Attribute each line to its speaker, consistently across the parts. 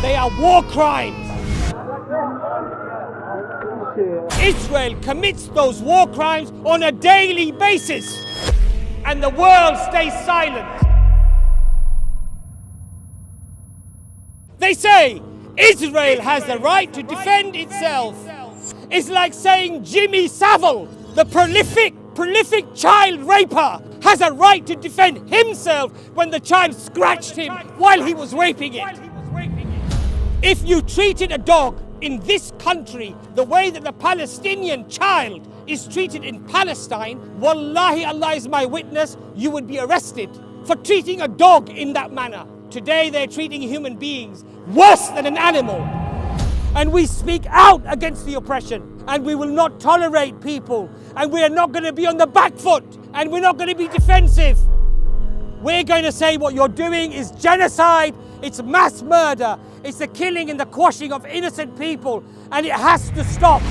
Speaker 1: They are war crimes. Israel commits those war crimes on a daily basis, and the world stays silent. They say Israel has the right to defend itself. It's like saying Jimmy Savile, the prolific child raper, has a right to defend himself when the child scratched him while he was raping it. If you treated a dog in this country the way that the Palestinian child is treated in Palestine, wallahi, Allah is my witness, you would be arrested for treating a dog in that manner. Today they're treating human beings worse than an animal. And we speak out against the oppression, and we will not tolerate people, and we are not going to be on the back foot, and we're not going to be defensive. We're going to say what you're doing is genocide, it's mass murder, it's the killing and the quashing of innocent people, and it has to stop.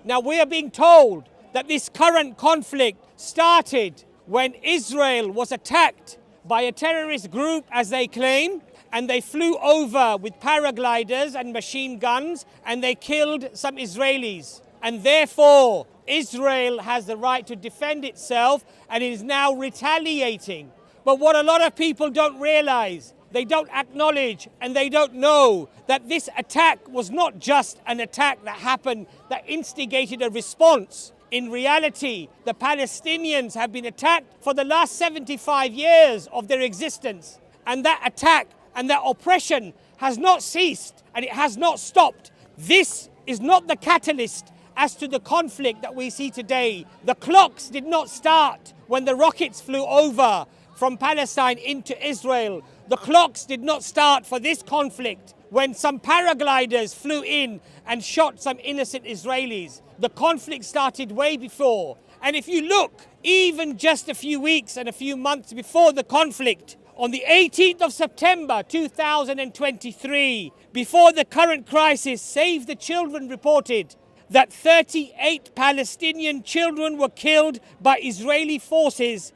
Speaker 1: Now we are being told that this current conflict started when Israel was attacked by a terrorist group, as they claim, and they flew over with paragliders and machine guns, and they killed some Israelis. And therefore, Israel has the right to defend itself, and it is now retaliating. But what a lot of people don't realize, they don't acknowledge, and they don't know that this attack was not just an attack that happened, that instigated a response. In reality, the Palestinians have been attacked for the last 75 years of their existence. And that attack and that oppression has not ceased, and it has not stopped. This is not the catalyst as to the conflict that we see today. The clocks did not start when the rockets flew over from Palestine into Israel. The clocks did not start for this conflict when some paragliders flew in and shot some innocent Israelis. The conflict started way before. And if you look, even just a few weeks and a few months before the conflict, on the 18th of September 2023, before the current crisis, Save the Children reported that 38 Palestinian children were killed by Israeli forces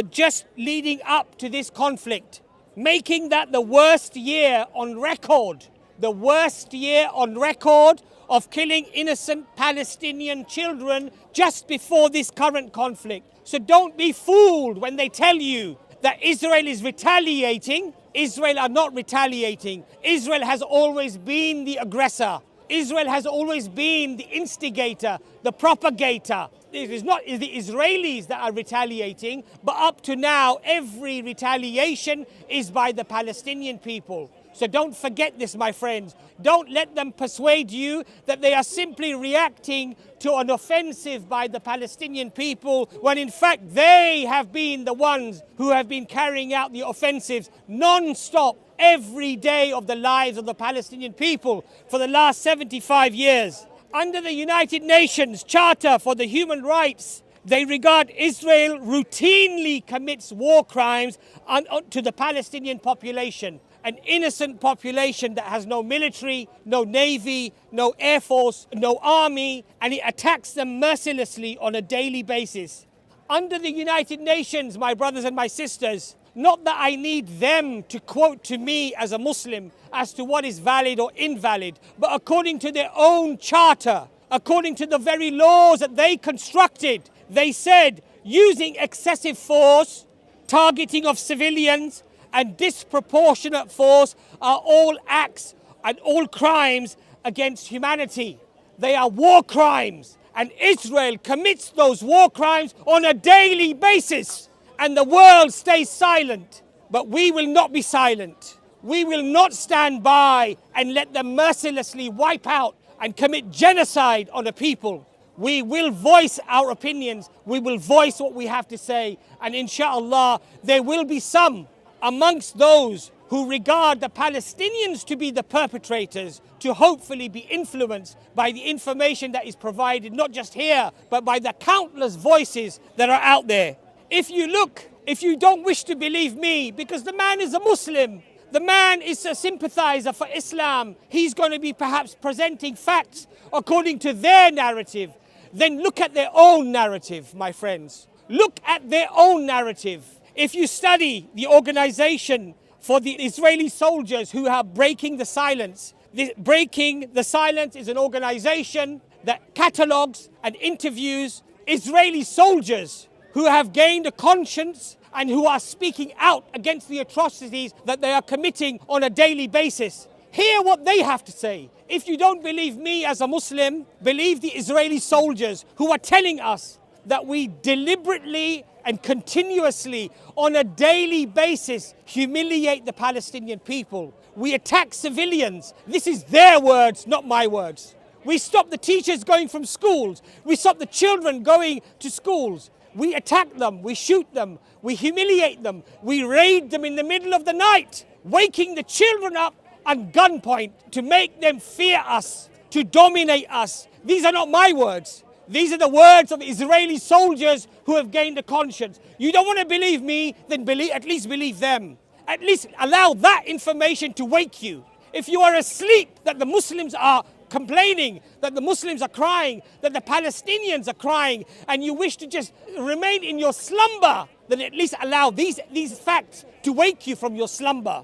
Speaker 1: just leading up to this conflict, making that the worst year on record. The worst year on record of killing innocent Palestinian children just before this current conflict. So don't be fooled when they tell you that Israel is retaliating. Israel are not retaliating. Israel has always been the aggressor. Israel has always been the instigator, the propagator. It is not the Israelis that are retaliating, but up to now, every retaliation is by the Palestinian people. So don't forget this, my friends. Don't let them persuade you that they are simply reacting to an offensive by the Palestinian people, when in fact they have been the ones who have been carrying out the offensives non-stop every day of the lives of the Palestinian people for the last 75 years. Under the United Nations Charter for the Human Rights, they regard Israel routinely commits war crimes to the Palestinian population, an innocent population that has no military, no navy, no air force, no army, and it attacks them mercilessly on a daily basis. Under the United Nations, my brothers and my sisters, not that I need them to quote to me as a Muslim as to what is valid or invalid, but according to their own charter, according to the very laws that they constructed, they said using excessive force, targeting of civilians, and disproportionate force are all acts and all crimes against humanity. They are war crimes, and Israel commits those war crimes on a daily basis. And the world stays silent, but we will not be silent. We will not stand by and let them mercilessly wipe out and commit genocide on a people. We will voice our opinions. We will voice what we have to say. And inshallah, there will be some amongst those who regard the Palestinians to be the perpetrators to hopefully be influenced by the information that is provided, not just here, but by the countless voices that are out there. If you don't wish to believe me, because the man is a Muslim, the man is a sympathizer for Islam, he's going to be perhaps presenting facts according to their narrative, then look at their own narrative, my friends. Look at their own narrative. If you study the organization for the Israeli soldiers who are breaking the silence, Breaking the Silence is an organization that catalogues and interviews Israeli soldiers who have gained a conscience and who are speaking out against the atrocities that they are committing on a daily basis. Hear what they have to say. If you don't believe me as a Muslim, believe the Israeli soldiers who are telling us that we deliberately and continuously, on a daily basis, humiliate the Palestinian people. We attack civilians. This is their words, not my words. We stop the teachers going from schools. We stop the children going to schools. We attack them, we shoot them, we humiliate them, we raid them in the middle of the night, waking the children up at gunpoint to make them fear us, to dominate us. These are not my words. These are the words of Israeli soldiers who have gained a conscience. You don't want to believe me, then at least believe them. At least allow that information to wake you. If you are asleep that the Muslims are complaining, that the Muslims are crying, that the Palestinians are crying, and you wish to just remain in your slumber, then at least allow these facts to wake you from your slumber.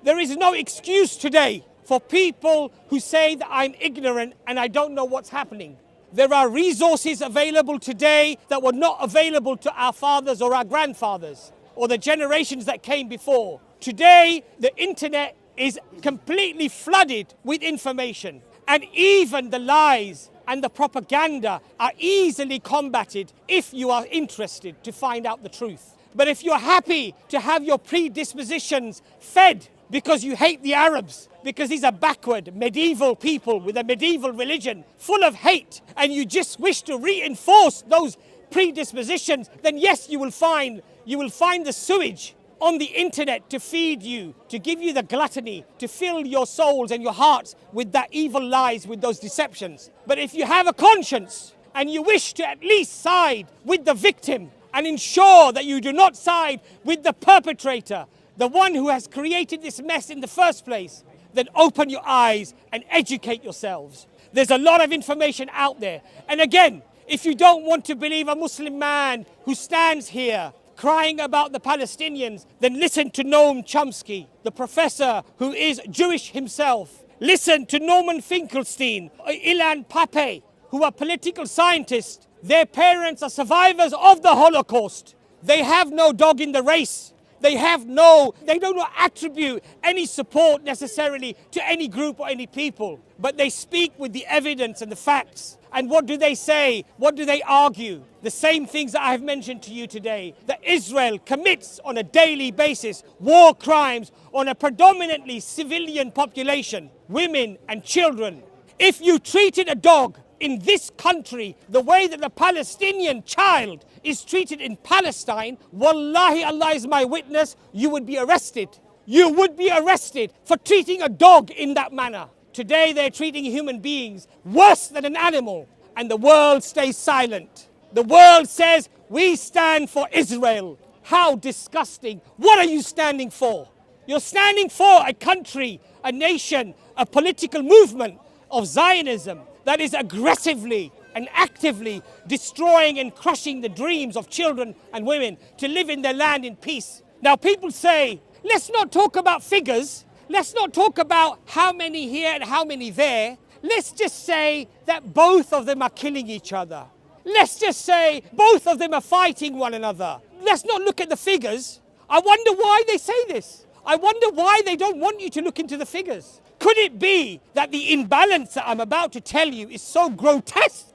Speaker 1: There is no excuse today for people who say that I'm ignorant and I don't know what's happening. There are resources available today that were not available to our fathers or our grandfathers or the generations that came before. Today, the internet is completely flooded with information, and even the lies and the propaganda are easily combated if you are interested to find out the truth. But if you're happy to have your predispositions fed because you hate the Arabs, because these are backward medieval people with a medieval religion full of hate, and you just wish to reinforce those predispositions, then yes, you will find the sewage on the internet to feed you, to give you the gluttony, to fill your souls and your hearts with that evil lies, with those deceptions. But if you have a conscience and you wish to at least side with the victim and ensure that you do not side with the perpetrator, the one who has created this mess in the first place, then open your eyes and educate yourselves. There's a lot of information out there. And again, if you don't want to believe a Muslim man who stands here crying about the Palestinians, then listen to Noam Chomsky, the professor who is Jewish himself. Listen to Norman Finkelstein, Ilan Pappé, who are political scientists. Their parents are survivors of the Holocaust. They have no dog in the race. They do not attribute any support necessarily to any group or any people, but they speak with the evidence and the facts. And what do they say? What do they argue? The same things that I have mentioned to you today, that Israel commits on a daily basis war crimes on a predominantly civilian population, women and children. If you treated a dog in this country the way that the Palestinian child is treated in Palestine, wallahi, Allah is my witness, you would be arrested. You would be arrested for treating a dog in that manner. Today they're treating human beings worse than an animal, and the world stays silent. The world says, we stand for Israel. How disgusting. What are you standing for? You're standing for a country, a nation, a political movement of Zionism that is aggressively and actively destroying and crushing the dreams of children and women to live in their land in peace. Now people say, let's not talk about figures. Let's not talk about how many here and how many there. Let's just say that both of them are killing each other. Let's just say both of them are fighting one another. Let's not look at the figures. I wonder why they say this. I wonder why they don't want you to look into the figures. Could it be that the imbalance that I'm about to tell you is so grotesque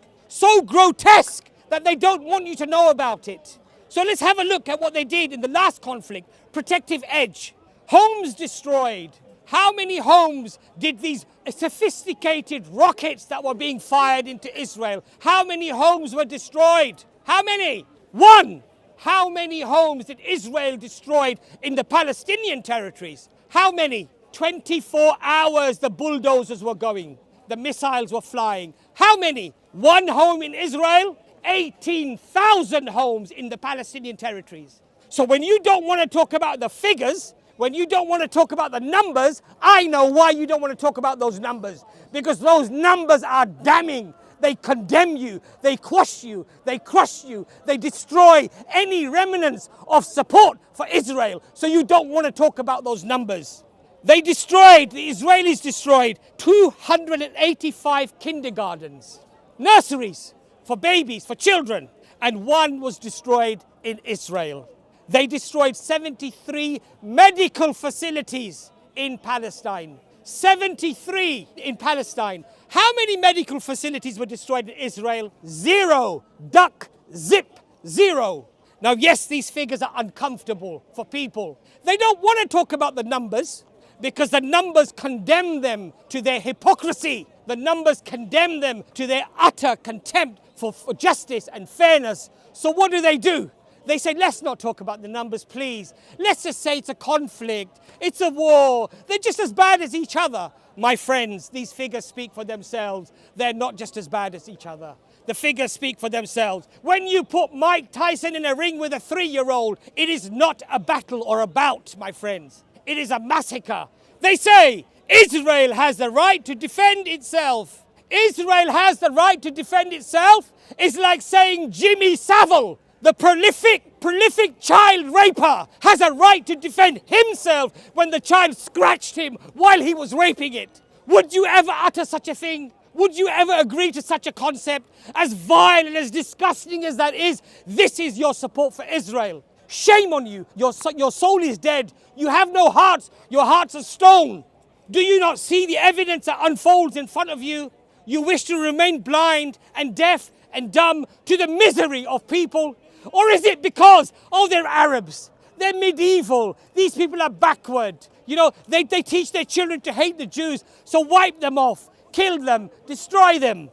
Speaker 1: that they don't want you to know about it? So let's have a look at what they did in the last conflict, Protective Edge. Homes destroyed. How many homes did these sophisticated rockets that were being fired into Israel, how many homes were destroyed? How many? One. How many homes did Israel destroy in the Palestinian territories? How many? 24 hours the bulldozers were going. The missiles were flying. How many? One home in Israel, 18,000 homes in the Palestinian territories. So when you don't want to talk about the figures, when you don't want to talk about the numbers, I know why you don't want to talk about those numbers. Because those numbers are damning they condemn you, they quash you, they crush you, they destroy any remnants of support for Israel. So you don't want to talk about those numbers. The Israelis destroyed 285 kindergartens, nurseries for babies, for children, and one was destroyed in Israel. They destroyed 73 medical facilities in Palestine. 73 in Palestine. How many medical facilities were destroyed in Israel? 0. Duck, zip, 0. Now, yes, these figures are uncomfortable for people. They don't want to talk about the numbers because the numbers condemn them to their hypocrisy. The numbers condemn them to their utter contempt for justice and fairness. So what do? They say, let's not talk about the numbers, please. Let's just say it's a conflict. It's a war. They're just as bad as each other. My friends, these figures speak for themselves. They're not just as bad as each other. The figures speak for themselves. When you put Mike Tyson in a ring with a 3-year-old, it is not a battle or a bout, my friends. It is a massacre. They say Israel has the right to defend itself. Israel has the right to defend itself. It's like saying Jimmy Savile, the prolific child raper, has a right to defend himself when the child scratched him while he was raping it. Would you ever utter such a thing? Would you ever agree to such a concept? As vile and as disgusting as that is, this is your support for Israel. Shame on you. Your soul is dead. You have no hearts. Your hearts are stone. Do you not see the evidence that unfolds in front of you? You wish to remain blind and deaf and dumb to the misery of people? Or is it because, they're Arabs, they're medieval, these people are backward. You know, they teach their children to hate the Jews, so wipe them off, kill them, destroy them.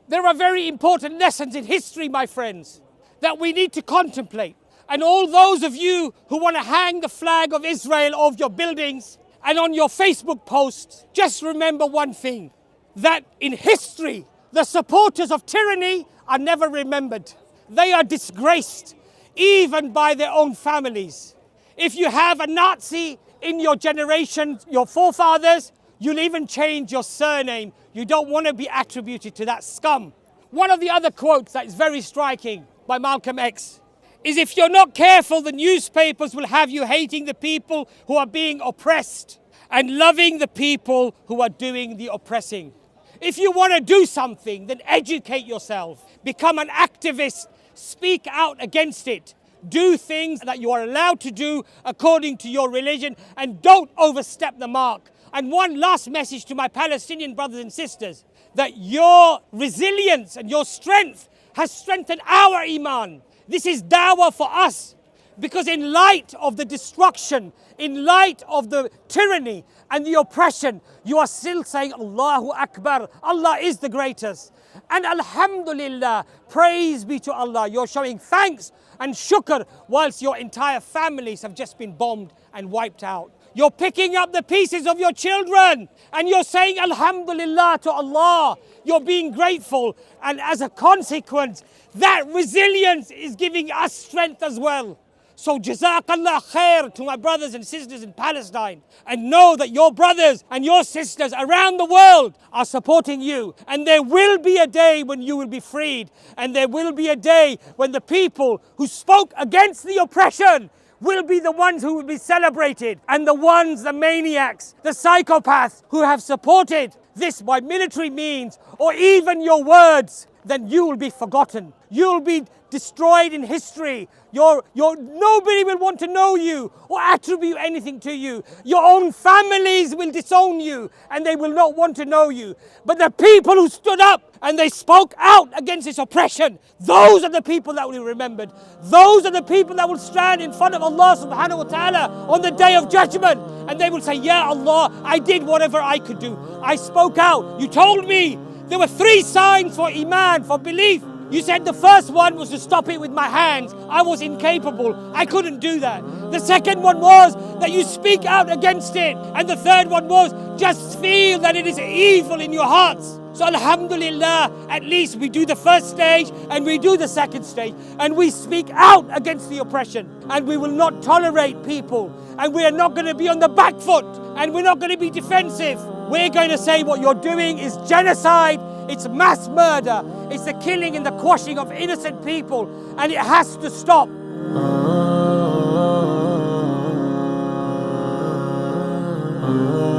Speaker 1: There are very important lessons in history, my friends, that we need to contemplate. And all those of you who want to hang the flag of Israel off your buildings and on your Facebook posts, just remember one thing, that in history, the supporters of tyranny are never remembered. They are disgraced, even by their own families. If you have a Nazi in your generation, your forefathers, you'll even change your surname. You don't want to be attributed to that scum. One of the other quotes that is very striking by Malcolm X is, if you're not careful, the newspapers will have you hating the people who are being oppressed and loving the people who are doing the oppressing. If you want to do something, then educate yourself. Become an activist. Speak out against it. Do things that you are allowed to do according to your religion, and don't overstep the mark. And one last message to my Palestinian brothers and sisters, that your resilience and your strength has strengthened our iman. This is dawah for us, because in light of the destruction, in light of the tyranny and the oppression, you are still saying Allahu Akbar. Allah is the greatest. And Alhamdulillah, praise be to Allah. You're showing thanks and shukr whilst your entire families have just been bombed and wiped out. You're picking up the pieces of your children and you're saying Alhamdulillah to Allah. You're being grateful, and as a consequence, that resilience is giving us strength as well. So Jazakallah khair to my brothers and sisters in Palestine, and know that your brothers and your sisters around the world are supporting you, and there will be a day when you will be freed, and there will be a day when the people who spoke against the oppression will be the ones who will be celebrated, and the maniacs, the psychopaths who have supported this by military means or even your words, then you will be forgotten. You'll be destroyed in history. Nobody will want to know you or attribute anything to you. Your own families will disown you and they will not want to know you. But the people who stood up and they spoke out against this oppression, those are the people that will be remembered. Those are the people that will stand in front of Allah subhanahu wa ta'ala on the day of judgment, and they will say, Ya Allah, I did whatever I could do. I spoke out. You told me there were 3 signs for iman, for belief. You said the first one was to stop it with my hands. I was incapable. I couldn't do that. The second one was that you speak out against it. And the third one was just feel that it is evil in your hearts. So Alhamdulillah, at least we do the first stage and we do the second stage. And we speak out against the oppression. And we will not tolerate people. And we are not going to be on the back foot. And we're not going to be defensive. We're going to say what you're doing is genocide. It's mass murder. It's the killing and the quashing of innocent people, and it has to stop.
Speaker 2: ah, ah, ah.